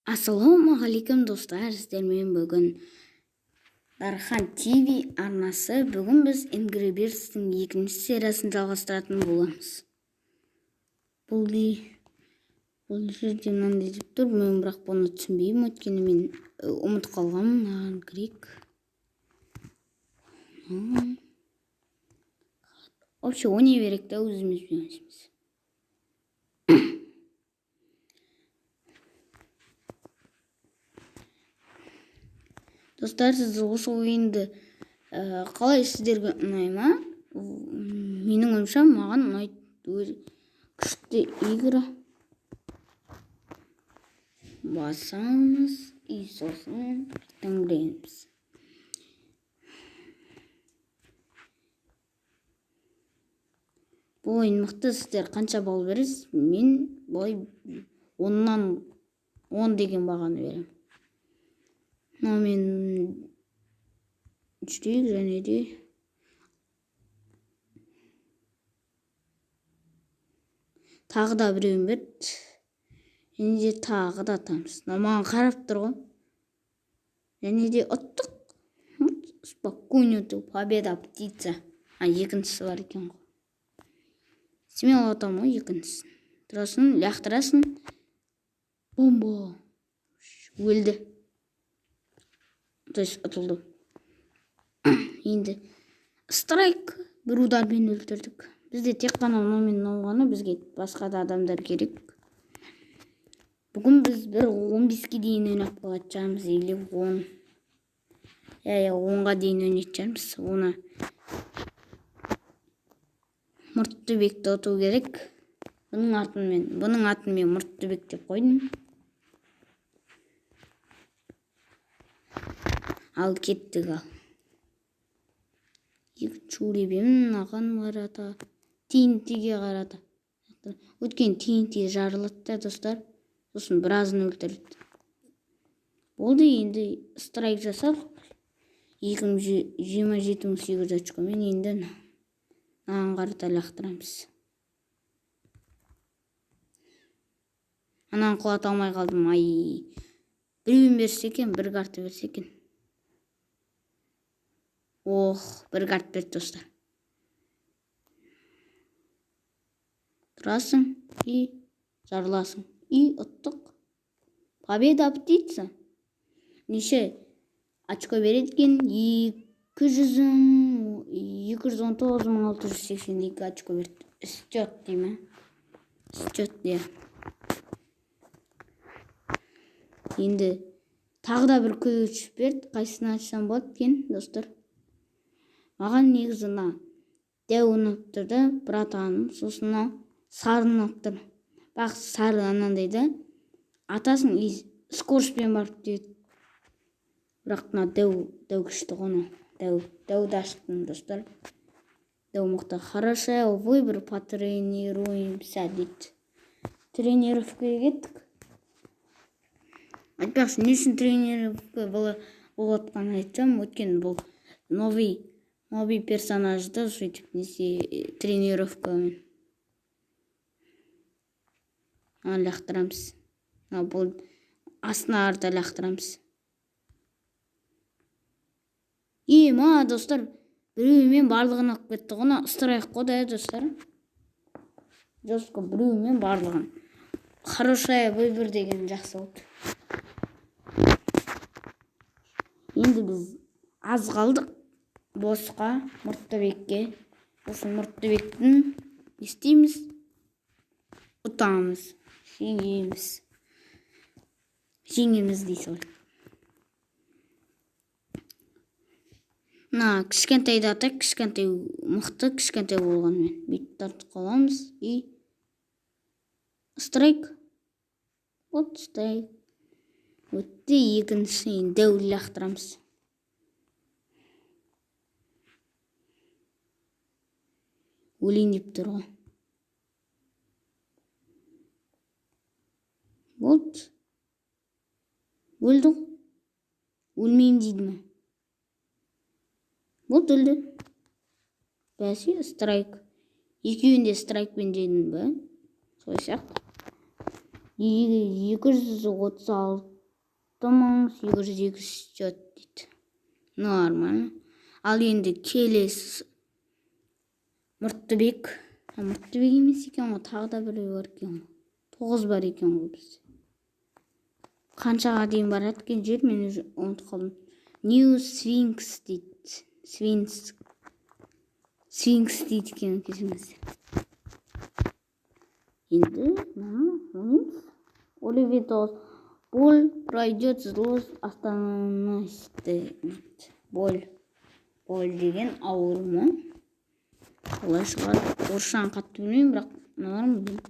Ассалаумағалейкум достар, сіздермен бүгін Дархан ТВ арнасы. Бүгін біз Angry Birds'тің екінші сериясын жалғастыратын боламыз. Бұл жерде мынандай деп тұр, мен бірақ бұны түсінбеймін, өйткені мен ұмытып қалғанмын, маған керек. Вообще ойнай берек та өзімізбен. Достар, сіз осы ойынды қалай сіздерге ұнай ма? Менің ойымша маған ұнайды. Күшті игра. Басамыз и сосын таңдаймыз. Бұл ойын мықты. Сіздер қанша балл бересіз? Мен былай 10-нан 10 деген бағаны беремін. Мен жүрек және де тағы да біреуін берді. Және де тағы да атамыз. Маған қарап тұр ғой. Және де ұттық. Спокойно, победа, птица. Екіншісі бар екен ғой. Смело атам ғой екіншісін. Тұрасын, лақтырасын. Бомба. Өлді. То есть ұтылды. Енді страйк, бір удармен өлтірдік. Бізде тек қана номен болғаны, бізге басқа да адамдар керек. Бүгін біз бір 15-ке дейін ойнап қалатжамыз, или 10. 10-ға дейін ойнатжамыз. Оны Мұрттыбекті ұту керек. Бұның атын мен Мұрттыбек деп қойдым. Ал кеттік ал. Чуребем аған қарата. TNT-ге қарата. Өткен TNT жарылытты достар. Сосын біразын өлтірді. Болды, енді страйк жасап. 27.800 очкомен енді аған қарата лақтырамыз. Анан құлата алмай қалдым. Біреуін берсе екен, бір карты берсе екен. Бір карт берді достар. Тұрасың и жарыласың. И ұттық. Победа, птица. Неше очко береді екен? 219.682 очко берді. Счет деймі? Счет де. Енді тағы да бір көч берді. Қайсыны açсам болады екен, достар? Маған негізі дәу ұнап тұрды, братаным, сосын сары ұнап тұр. Бақ, сары анандай да. Атасың, скороспен барып дейді. Бірақ дәу күшті ғона. Дәуді аштым, достар. Дәу мұқты. Хорошая, выбор, потренируемся, дейді. Тренировкаға кеттік. Айтпақшы, не үшін тренировка болатқан айтсам, өткен бұл новый персонажды сөйтіп тренировкамен лақтырамыз. Бұл астына арта лақтырамыз. Достар, біреуімен барлығын алып кетті ғына. Страйк қода, достар. Жостко біреуімен барлығын. Хорошая выбор деген жақсы болды. Енді біз аз қалдық. Босқа, Мұрттыбекке. Осы Мұрттыбектің істейміз. Ұтамыз. Жеңеміз дейсі ғой. Кішкентайды атайық, кішкентай мұқты, кішкентай болғанмен. Бүйтіп тартып қаламыз. И страйк. Страйк. Өтті екінші дәу лақтырамыз. Өлейін деп тұр ғой. Болды. Өлді ғой. Өлмейім дейді ме? Болды, өлді. Бәсе, страйк. Екеуінде страйкпен жеңдім бе? Сойсақ. 236 6.802 счет дейді. Нормально. Ал енді келесі Мұрттыбек. Мұрттыбек емес екен ғой, тағы да біреу бар екен ғой. 9 бар екен ғой бізде. Қаншаға дейін барады екен жер, мен уже ұмытып қалдым. New Sphinx дейді. Sphinx дейді екен кешіріңіздер. Енді ойнаймыз. Оливер 9. Боль пройдет злость остановности. Боль деген ауыр ма? Олай шығар. Орысшаны қатты білмеймін, бірақ мыналарын білемін.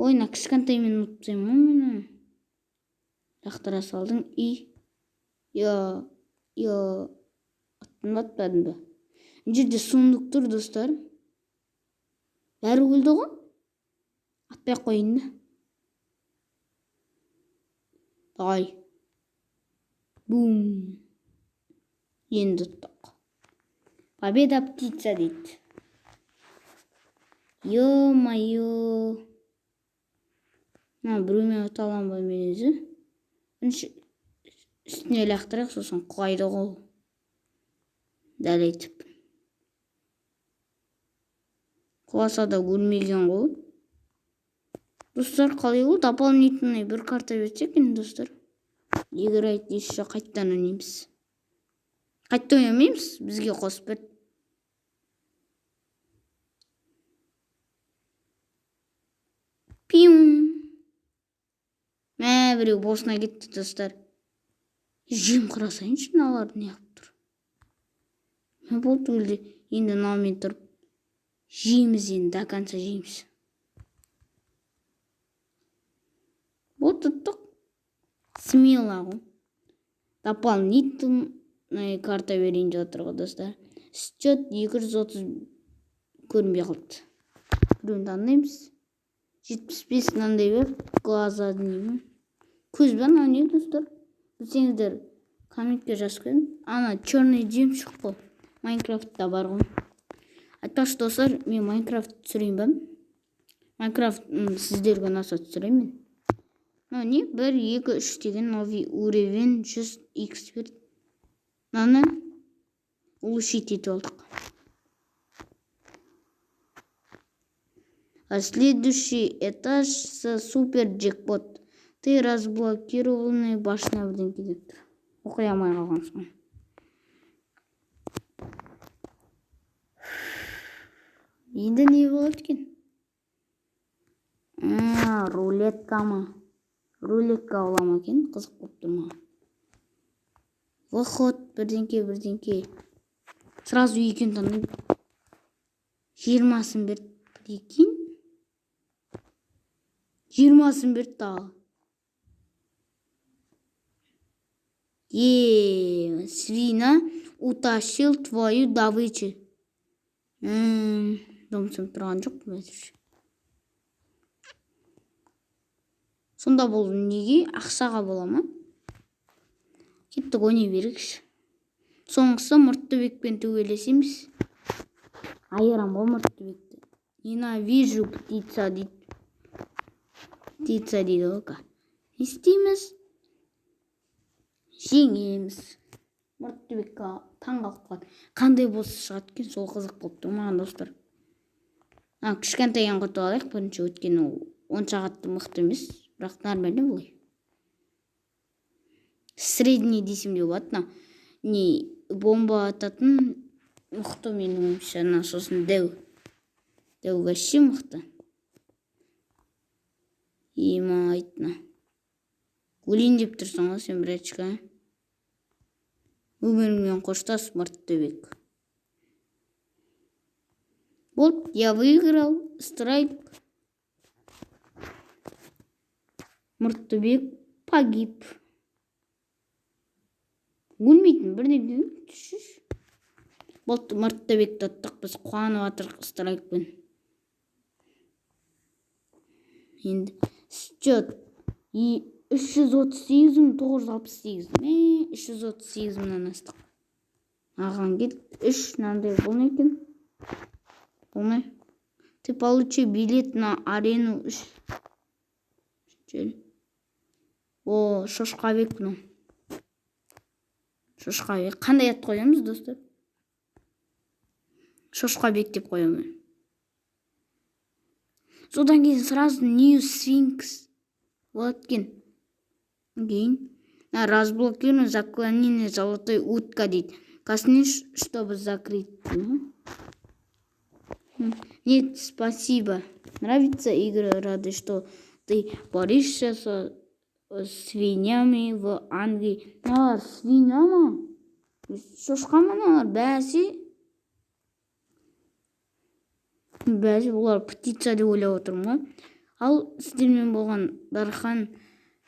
Ойна кішкентай мен ұмытпаймын ғой мені. Жақтыра салдың. Аттын батпадым ба? Мына жерде суындық тұр, достар. Бәрі өлді ғой? Атпай қойын да. Давай. Бум. Енді ұттық. Победа птица дейді. Ё-майо. Біреумен ұта аламын ба мен өзі? Үстіне лақтырайық, сосын құлайды ғой. Дәл айтып. Құласа да өлмеген ғой. Достар, қалай ол? Дополнительный бір карта берсек екен, достар. Играть еще қайттан ойнаймыз. Қайтта ойнамаймыз, бізге қосып бер. Пиум. Біреу босына кетті, достар. Жем құрасайыншы, мыналарды не қылып тұр. Болды өлді. Енді мыналармен тұрып жейміз, енді до конца жейміз. Вот тұттық. Смело ғой. Дополнительная карта берейін деп отыр ғой, достар. Счет 230 көрінбей қалды. Біреуін таңдаймыз. 75 мынандай бер. Глаза деймін. Көз бен не, достар? Білсеңіздер, комментке жазып қойыңыз. Ана черный жемшік қой. Майнкрафтта бар ғой. Айтпақшы, достар, мен Майнкрафт түсірейін ба? Майнкрафт сіздерге ұнаса түсірейін мен. Не? 1, 2, 3 деген новый уровень 100 эксперт. Мынаны улучшить етіп алдық. Следующий этаж с супер джекпот. Ты разблокированный башня бірден кетіп тұр. Оқи алмай қалғансың. Енді не болады екен? Рулетка ма? Рулетка олама екен, қызық болып тұр ма? Выход, бірденке. Сразу екен таңдайым. 20-сын берді. Прикинь. 20-сын берді тағы. Свина утащил твою добычу. Домсым тұрған жоқ бәзірше. Сонда бұл неге? Ақшаға бола ма? Кеттік ойнай берекші. Соңғысы Мұрттыбекпен төбелесеміз. Айырам ғой Мұрттыбекті. Ненавижу птица дейді. Птица дейді ғой. Не істейміз? Жеңеміз. Мұрттыбекке таңғалып қалды. Қандай болса шығады екен, сол қызық болып тұр маған, достар. Кішкентайын құртып алайық, бірінші өткені онша қатты мықты емес, бірақ нормально болай. Средний десем де болады. Не бомба ататын мықты менің ойымша, сосын дәу. Дәу вообще мықты. Ема айтына. Өлейін деп тұрсың ғой сен, братчика. Өміріңмен қоштас, Мұрттыбек. Вот, я выиграл. Страйк. Мұрттыбек погиб. Өлмейтін бірден түшіш. Болды, Мұрттыбекті аттық, біз қуанып атырық страйкпен. Енді счет 338.968. 338 мынан астық. Аған кет. 3 мынандай бұл не екен? Бұл не? Ты получи билет на арену 3. О, Шошқабек мынау. Шошқабек. Қандай ат қоямыз, достар? Шошқабек деп қоямын. Содан кейін сразу New Sphinx болады екен. Кейін разблокируем заклинание золотой утка дейді. Коснись, чтобы закрыть. Нет, спасибо. Нравится игра, рады, что ты борешься со свиньями в Англии. Свинья ма? Шошқа ма? Бәсе бұлар птица деп ойлап отырмын ғой. Ал сіздермен болған Дархан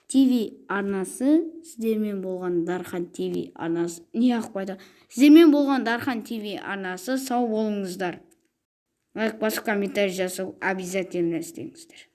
ТВ арнасы, сіздермен болған Дархан ТВ арнасы, сіздермен болған Дархан ТВ арнасы, сау болыңыздар. Лайк басып комментарий жасау обязательно істеңіздер.